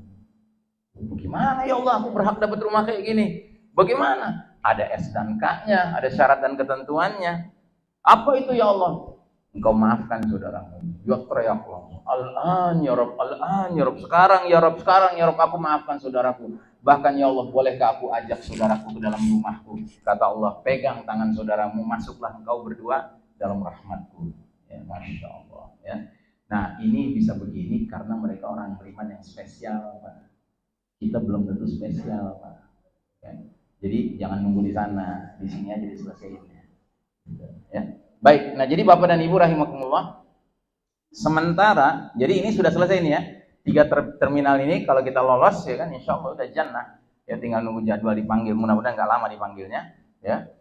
Bagaimana ya Allah, aku berhak dapat rumah kayak gini? Bagaimana? Ada S dan K-nya, ada syarat dan ketentuannya. Apa itu ya Allah? Engkau maafkan saudaramu. Ya teriak Allah. Al-an ya Rabb, al-an ya Rabb. Sekarang ya Rabb, sekarang ya Rabb, aku maafkan saudaraku. Bahkan ya Allah, bolehkah aku ajak saudaraku ke dalam rumahku? Kata Allah, pegang tangan saudaramu, masuklah engkau berdua dalam rahmatku. Ya, Masya Allah. Ya. Nah, ini bisa begini karena mereka orang beriman yang spesial, Pak. Kita belum tentu spesial, Pak. Ya. Jadi jangan nunggu di sana, di sini aja diselesaikan. Ya. Baik, nah jadi Bapak dan Ibu rahimakumullah, sementara, jadi ini sudah selesai nih ya, 3 terminal ini kalau kita lolos ya kan, insya Allah udah jannah. Ya tinggal nunggu jadwal dipanggil, mudah-mudahan nggak lama dipanggilnya. Ya.